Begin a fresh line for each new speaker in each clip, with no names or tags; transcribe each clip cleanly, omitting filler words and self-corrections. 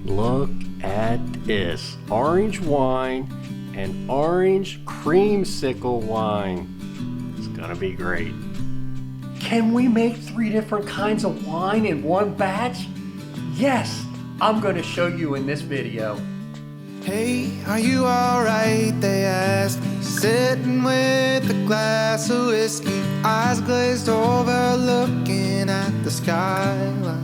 Look at this. Orange wine and orange creamsicle wine. It's gonna be great. Can we make 3 different kinds of wine in one batch? Yes, I'm gonna show you in this video.
Hey, are you alright? They asked me, sitting with a glass of whiskey, eyes glazed over, looking at the skyline.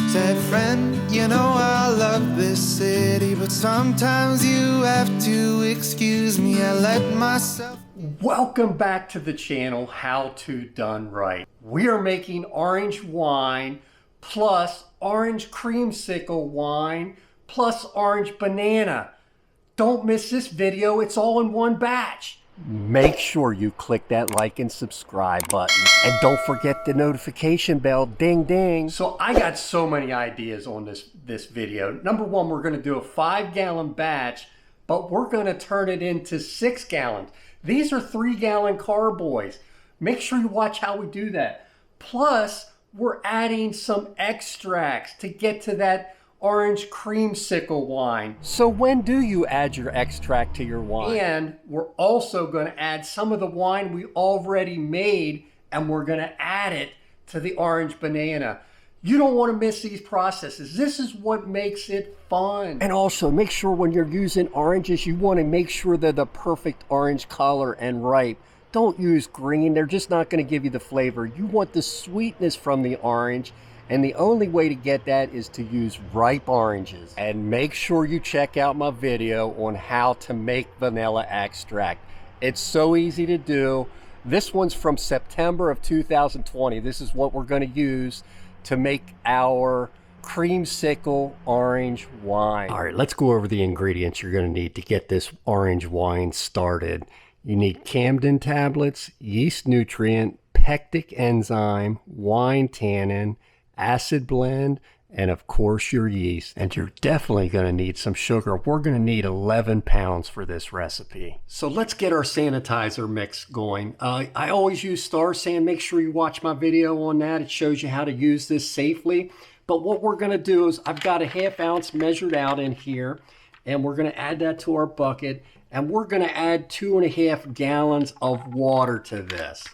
Said, friend, you know I love this city, but sometimes you have to excuse me. I let myself...
Welcome back to the channel, How To Done Right. We are making orange wine plus orange creamsicle wine plus orange banana. Don't miss this video, it's all in one batch. Make sure you click that like and subscribe button. And don't forget the notification bell, ding ding. So I got so many ideas on this video. Number one, we're gonna do a 5-gallon batch, but we're gonna turn it into 6 gallons. These are 3-gallon carboys. Make sure you watch how we do that. Plus, we're adding some extracts to get to that orange creamsicle wine. So when do you add your extract to your wine? And we're also going to add some of the wine we already made, and we're going to add it to the orange banana. You don't want to miss these processes. This is what makes it fun. And also make sure when you're using oranges, you want to make sure they're the perfect orange color and ripe. Don't use green. They're just not going to give you the flavor. You want the sweetness from the orange. And the only way to get that is to use ripe oranges. And make sure you check out my video on how to make vanilla extract. It's so easy to do. This one's from September of 2020. This is what we're going to use to make our creamsicle orange wine. All right, let's go over the ingredients you're going to need to get this orange wine started. You need Campden tablets, yeast nutrient, pectic enzyme, wine tannin, acid blend, and of course your yeast. And you're definitely going to need some sugar. We're going to need 11 pounds for this recipe. So let's get our sanitizer mix going. I always use Star San. Make sure you watch my video on that. It shows you how to use this safely. But what we're going to do is I've got a 1/2 ounce measured out in here, and we're going to add that to our bucket, and we're going to add 2.5 gallons of water to this.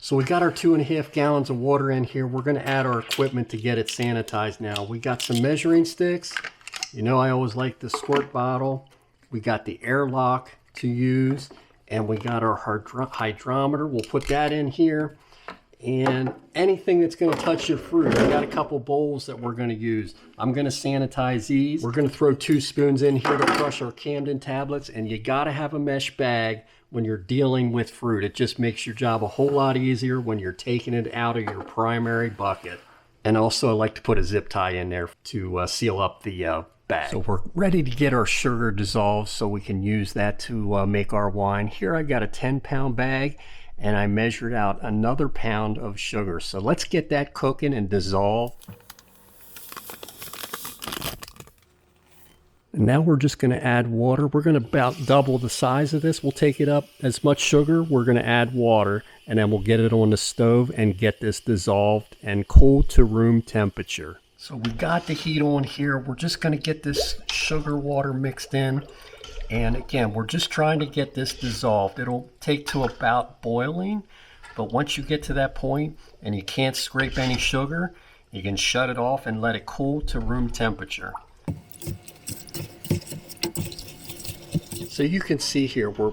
So we got our 2.5 gallons of water in here. We're going to add our equipment to get it sanitized now. We got some measuring sticks. You know I always like the squirt bottle. We got the airlock to use. And we got our hydrometer. We'll put that in here. And anything that's going to touch your fruit. I got a couple bowls that we're going to use. I'm going to sanitize these. We're going to throw 2 spoons in here to crush our Campden tablets. And you got to have a mesh bag when you're dealing with fruit. It just makes your job a whole lot easier when you're taking it out of your primary bucket. And also I like to put a zip tie in there to seal up the bag. So we're ready to get our sugar dissolved so we can use that to make our wine. Here I got a 10-pound bag and I measured out another pound of sugar. So let's get that cooking and dissolve. Now we're just going to add water. We're going to about double the size of this. We'll take it up as much sugar. We're going to add water, and then we'll get it on the stove and get this dissolved and cooled to room temperature. So we got the heat on here. We're just going to get this sugar water mixed in. And again, we're just trying to get this dissolved. It'll take to about boiling, but once you get to that point and you can't scrape any sugar, you can shut it off and let it cool to room temperature. So you can see here, we're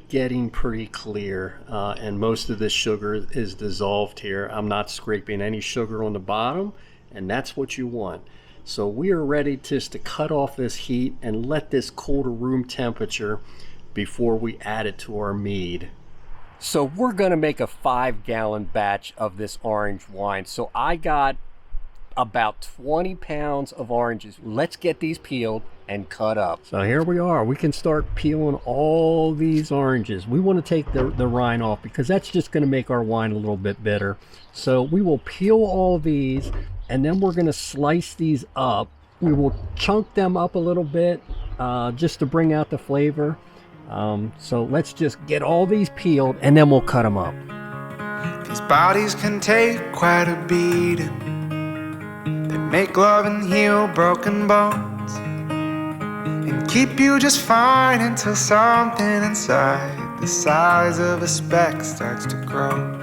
getting pretty clear, and most of this sugar is dissolved here. I'm not scraping any sugar on the bottom, and that's what you want. So we are ready just to cut off this heat and let this cool to room temperature before we add it to our mead. So we're going to make a 5-gallon batch of this orange wine. So I got about 20 pounds of oranges. Let's get these peeled and cut up. So here we are. We can start peeling all these oranges. We want to take the rind off because that's just going to make our wine a little bit bitter. So we will peel all these, and then we're going to slice these up. We will chunk them up a little bit just to bring out the flavor. So let's just get all these peeled, and then we'll cut them up.
These bodies can take quite a beating. make love and heal broken bones, and keep you just fine until something inside the size of a speck starts to grow.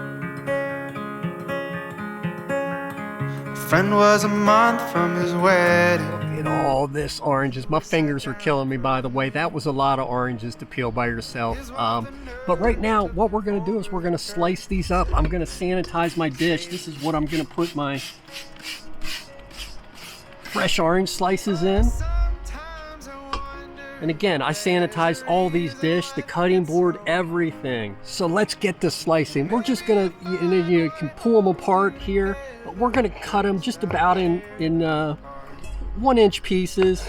A friend was a month from his wedding.
Look at all this oranges. My fingers are killing me, by the way. That was a lot of oranges to peel by yourself. But right now, what we're going to do is we're going to slice these up. I'm going to sanitize my dish. This is what I'm going to put my fresh orange slices in. And again, I sanitized all these dishes, the cutting board, everything. So let's get the slicing. We're just gonna, you can pull them apart here, but we're gonna cut them just about in 1-inch pieces.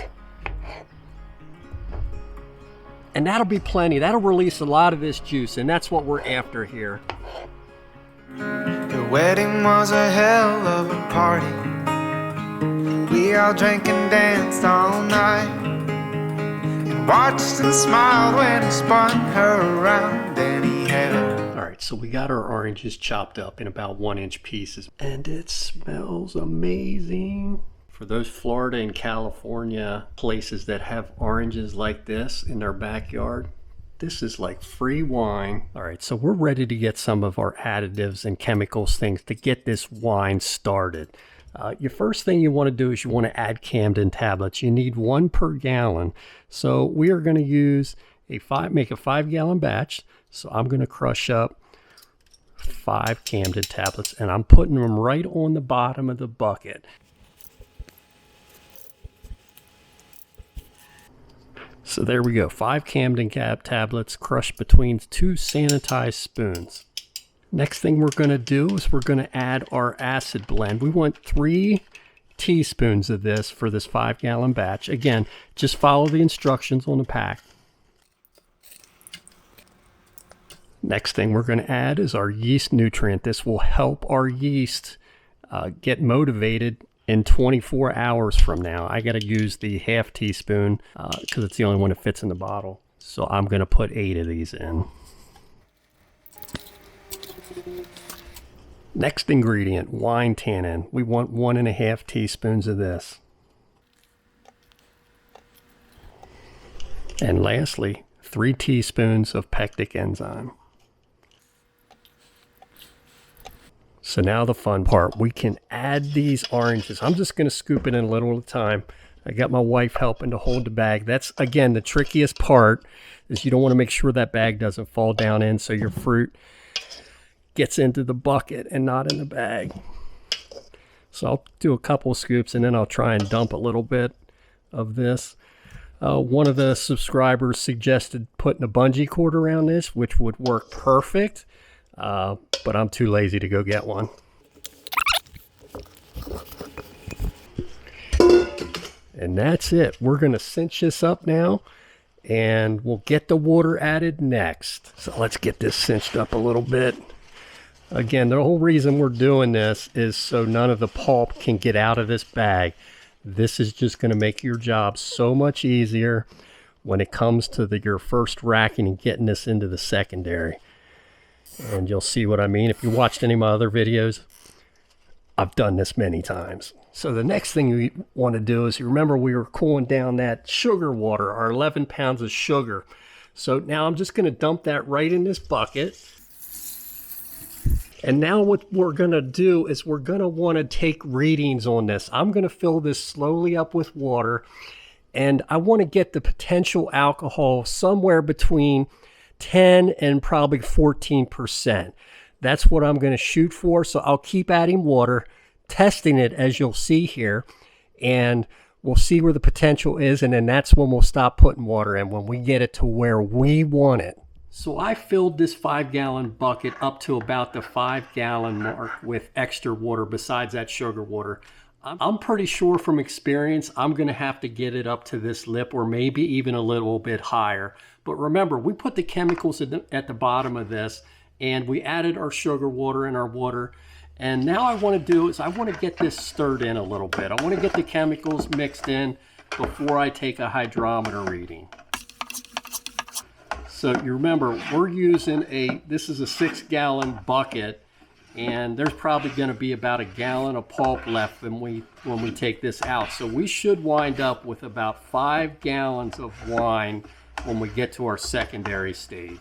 And that'll be plenty. That'll release a lot of this juice, and that's what we're after here.
The wedding was a hell of a party. We all drank and danced all night, watched and smiled when he spun her around and he had her.
All right, so we got our oranges chopped up in about 1-inch pieces, and it smells amazing. For those Florida and California places that have oranges like this in their backyard, this is like free wine. All right, so we're ready to get some of our additives and chemicals things to get this wine started. Your first thing you want to do is you want to add Campden tablets. You need 1 per gallon. So we are going to use make a 5-gallon batch. So I'm going to crush up 5 Campden tablets, and I'm putting them right on the bottom of the bucket. So there we go, 5 Campden tablets crushed between 2 sanitized spoons. Next thing we're going to do is we're going to add our acid blend. We want 3 teaspoons of this for this 5-gallon batch. Again, just follow the instructions on the pack. Next thing we're going to add is our yeast nutrient. This will help our yeast get motivated in 24 hours from now. I got to use the 1/2 teaspoon because it's the only one that fits in the bottle. So I'm going to put 8 of these in. Next ingredient, wine tannin. We want 1.5 teaspoons of this. And lastly, 3 teaspoons of pectic enzyme. So now the fun part, we can add these oranges. I'm just going to scoop it in a little at a time. I got my wife helping to hold the bag. That's, again, the trickiest part is you don't want to make sure that bag doesn't fall down in so your fruit gets into the bucket and not in the bag. So I'll do a couple of scoops and then I'll try and dump a little bit of this. One of the subscribers suggested putting a bungee cord around this, which would work perfect, but I'm too lazy to go get one. And that's it. We're going to cinch this up now and we'll get the water added next. So let's get this cinched up a little bit. Again, the whole reason we're doing this is so none of the pulp can get out of this bag. This is just going to make your job so much easier when it comes to your first racking and getting this into the secondary. And you'll see what I mean. If you watched any of my other videos, I've done this many times. So the next thing we want to do is, you remember we were cooling down that sugar water, our 11 pounds of sugar. So now I'm just going to dump that right in this bucket. And now what we're going to do is we're going to want to take readings on this. I'm going to fill this slowly up with water, and I want to get the potential alcohol somewhere between 10 and probably 14%. That's what I'm going to shoot for. So I'll keep adding water, testing it as you'll see here, and we'll see where the potential is, and then that's when we'll stop putting water in, when we get it to where we want it. So I filled this 5-gallon bucket up to about the 5-gallon mark with extra water besides that sugar water. I'm pretty sure from experience I'm going to have to get it up to this lip or maybe even a little bit higher. But remember, we put the chemicals at the bottom of this, and we added our sugar water and our water. And now I want to do is I want to get this stirred in a little bit. I want to get the chemicals mixed in before I take a hydrometer reading. So you remember, we're using this is a 6-gallon bucket, and there's probably going to be about a gallon of pulp left when we take this out. So we should wind up with about 5 gallons of wine when we get to our secondary stage.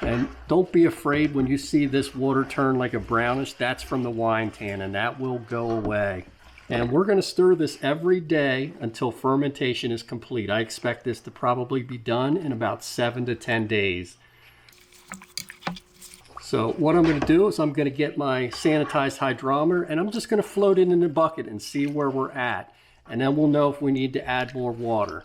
And don't be afraid when you see this water turn like a brownish. That's from the wine tannin, that will go away. And we're going to stir this every day until fermentation is complete. I expect this to probably be done in about 7 to 10 days. So what I'm going to do is I'm going to get my sanitized hydrometer and I'm just going to float it in the bucket and see where we're at. And then we'll know if we need to add more water.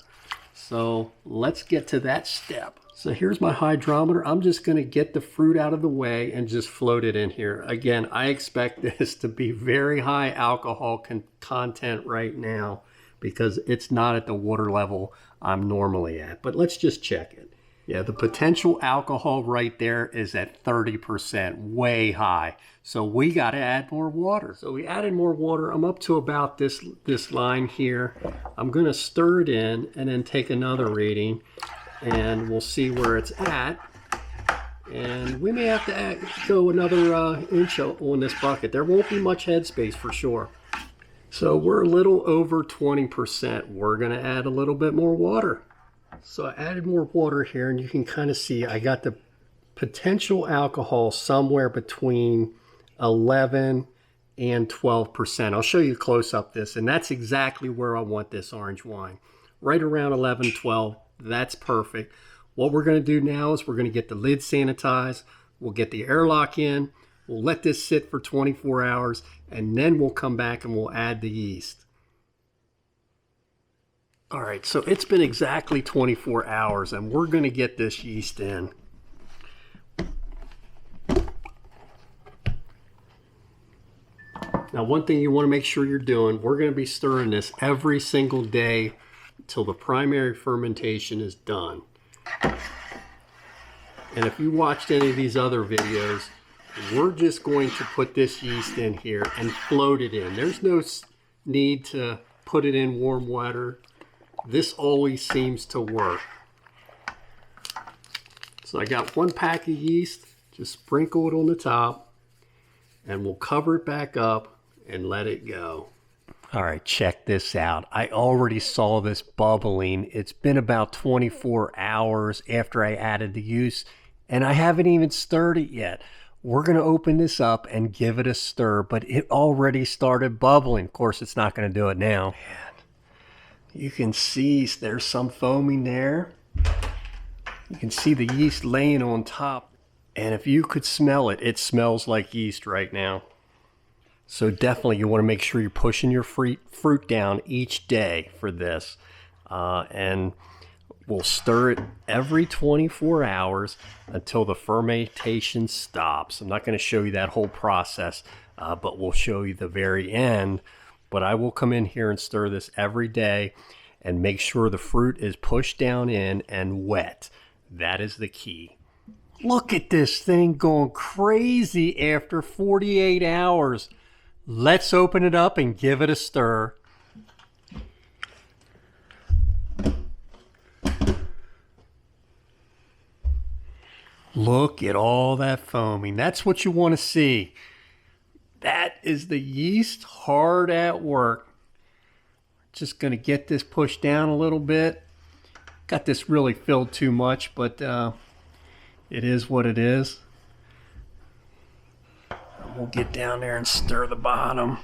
So let's get to that step. So here's my hydrometer. I'm just going to get the fruit out of the way and just float it in here. Again, I expect this to be very high alcohol content right now because it's not at the water level I'm normally at. But let's just check it. Yeah, the potential alcohol right there is at 30%, way high. So we got to add more water. So we added more water. I'm up to about this line here. I'm going to stir it in and then take another reading. And we'll see where it's at. And we may have to go another inch on this bucket. There won't be much headspace for sure. So we're a little over 20%. We're going to add a little bit more water. So I added more water here, and you can kind of see I got the potential alcohol somewhere between 11 and 12%. I'll show you close up this, and that's exactly where I want this orange wine. Right around 11, 12. That's perfect. What we're going to do now is we're going to get the lid sanitized. We'll get the airlock in. We'll let this sit for 24 hours, and then we'll come back and we'll add the yeast. All right, so it's been exactly 24 hours, and we're going to get this yeast in. Now, one thing you want to make sure you're doing, we're going to be stirring this every single day till the primary fermentation is done. And if you watched any of these other videos, we're just going to put this yeast in here and float it in. There's no need to put it in warm water. This always seems to work. So I got 1 pack of yeast, just sprinkle it on the top, and we'll cover it back up and let it go. All right, check this out. I already saw this bubbling. It's been about 24 hours after I added the yeast, and I haven't even stirred it yet. We're going to open this up and give it a stir, but it already started bubbling. Of course, it's not going to do it now. You can see there's some foaming there. You can see the yeast laying on top. And if you could smell it, it smells like yeast right now. So definitely you want to make sure you're pushing your fruit down each day for this. And we'll stir it every 24 hours until the fermentation stops. I'm not going to show you that whole process, but we'll show you the very end. But I will come in here and stir this every day and make sure the fruit is pushed down in and wet. That is the key. Look at this thing going crazy after 48 hours. Let's open it up and give it a stir. Look at all that foaming. That's what you want to see. That is the yeast hard at work. Just going to get this pushed down a little bit. Got this really filled too much, but it is what it is. We'll get down there and stir the bottom.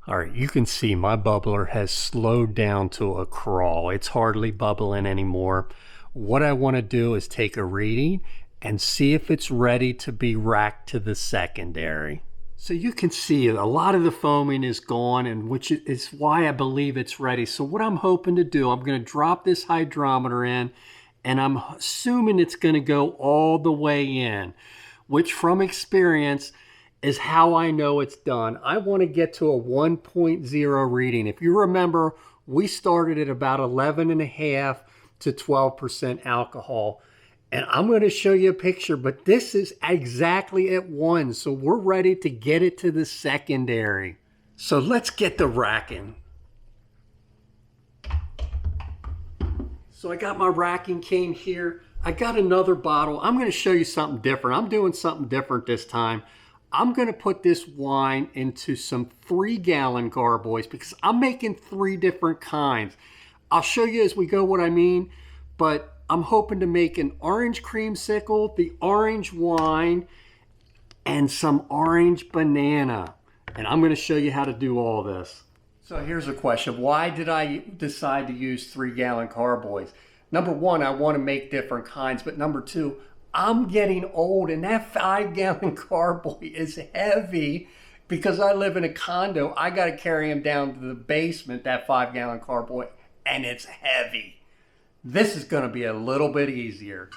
All right, you can see my bubbler has slowed down to a crawl. It's hardly bubbling anymore. What I want to do is take a reading and see if it's ready to be racked to the secondary. So you can see a lot of the foaming is gone, and which is why I believe it's ready. So what I'm hoping to do, I'm going to drop this hydrometer in, and I'm assuming it's going to go all the way in, which from experience is how I know it's done. I want to get to a 1.0 reading. If you remember, we started at about 11.5 to 12% alcohol. And I'm going to show you a picture, but this is exactly at 1. So we're ready to get it to the secondary. So let's get the racking. So I got my racking cane here. I got another bottle. I'm going to show you something different. I'm doing something different this time. I'm going to put this wine into some 3-gallon carboys because I'm making 3 different kinds. I'll show you as we go what I mean, but I'm hoping to make an orange creamsicle, the orange wine, and some orange banana. And I'm going to show you how to do all this. So here's a question. Why did I decide to use 3-gallon carboys? Number one, I want to make different kinds, but number two, I'm getting old and that 5-gallon carboy is heavy because I live in a condo. I got to carry him down to the basement, that 5-gallon carboy, and it's heavy. This is going to be a little bit easier.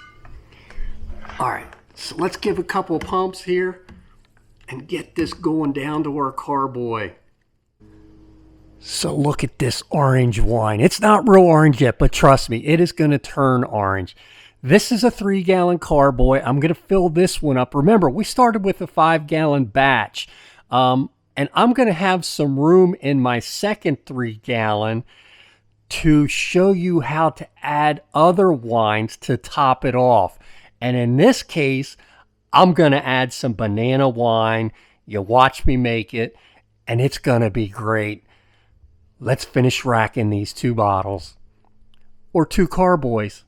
All right, so let's give a couple of pumps here and get this going down to our carboy. So look at this orange wine. It's not real orange yet, but trust me, it is going to turn orange. This is a 3-gallon carboy. I'm going to fill this one up. Remember, we started with a 5-gallon batch. And I'm going to have some room in my second 3-gallon to show you how to add other wines to top it off. And in this case, I'm going to add some banana wine. You watch me make it, and it's going to be great. Let's finish racking these 2 bottles, or 2 carboys.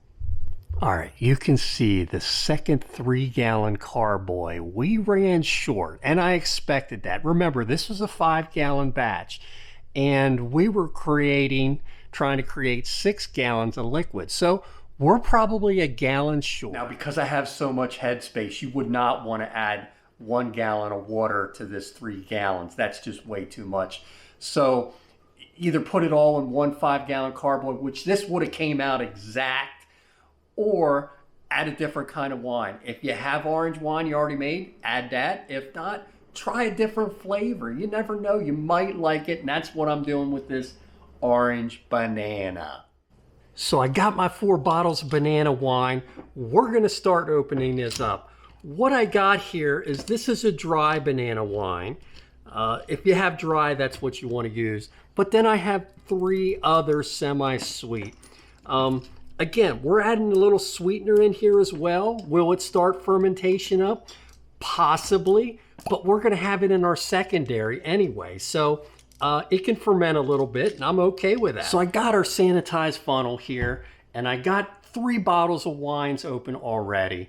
All right, you can see the second 3-gallon carboy. We ran short, and I expected that. Remember, this was a 5-gallon batch, and we were trying to create 6 gallons of liquid. So we're probably a gallon short. Now, because I have so much headspace, you would not want to add 1 gallon of water to this 3 gallons. That's just way too much. So either put it all in 1 5-gallon carboy, which this would have came out exact, or add a different kind of wine. If you have orange wine you already made, add that. If not, try a different flavor. You never know, you might like it, and that's what I'm doing with this orange banana. So I got my 4 bottles of banana wine. We're gonna start opening this up. What I got here is, this is a dry banana wine. If you have dry, that's what you want to use. But then I have 3 other semi-sweet. Again, we're adding a little sweetener in here as well. Will it start fermentation up? Possibly, but we're going to have it in our secondary anyway. So it can ferment a little bit, and I'm okay with that. So I got our sanitized funnel here, and I got 3 bottles of wines open already,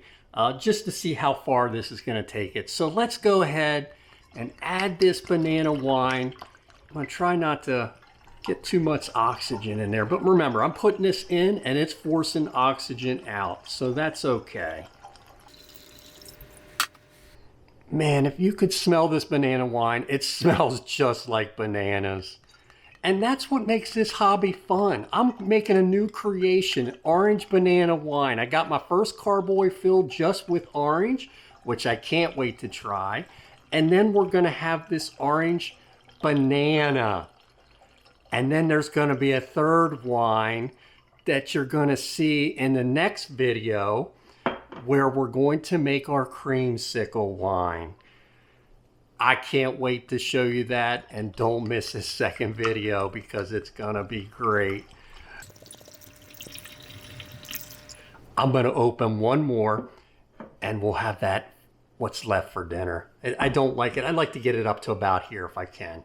just to see how far this is going to take it. So let's go ahead and add this banana wine. I'm going to try not to get too much oxygen in there, but remember, I'm putting this in and it's forcing oxygen out, so that's okay. Man, if you could smell this banana wine, it smells just like bananas. And that's what makes this hobby fun. I'm making a new creation, orange banana wine. I got my first carboy filled just with orange, which I can't wait to try. And then we're going to have this orange banana. And then there's going to be a third wine that you're going to see in the next video, where we're going to make our creamsicle wine. I can't wait to show you that, and don't miss this second video because it's going to be great. I'm going to open one more and we'll have that, what's left for dinner. I don't like it. I like to get it up to about here if I can.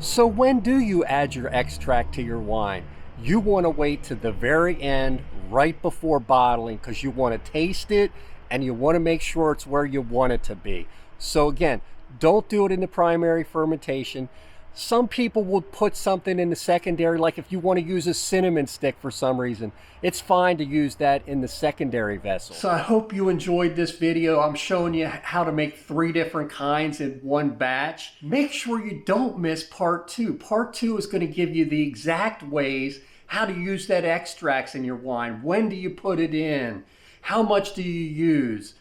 So when do you add your extract to your wine? You want to wait to the very end, right before bottling, because you want to taste it and you want to make sure it's where you want it to be. So again, don't do it in the primary fermentation. Some people will put something in the secondary, like if you want to use a cinnamon stick for some reason, it's fine to use that in the secondary vessel. So I hope you enjoyed this video. I'm showing you how to make 3 different kinds in one batch. Make sure you don't miss part 2. Part 2 is going to give you the exact ways how to use that extracts in your wine. When do you put it in? How much do you use?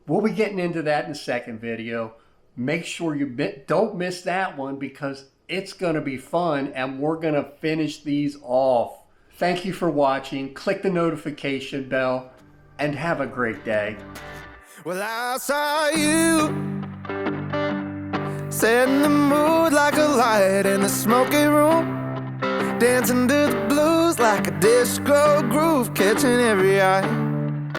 We'll be getting into that in the second video. Make sure you don't miss that one, because it's going to be fun and we're going to finish these off. Thank you for watching. Click the notification bell and have a great day.
Well, I saw you setting the mood like a light in the smoky room. dancing to the blues like a disco groove, catching every eye.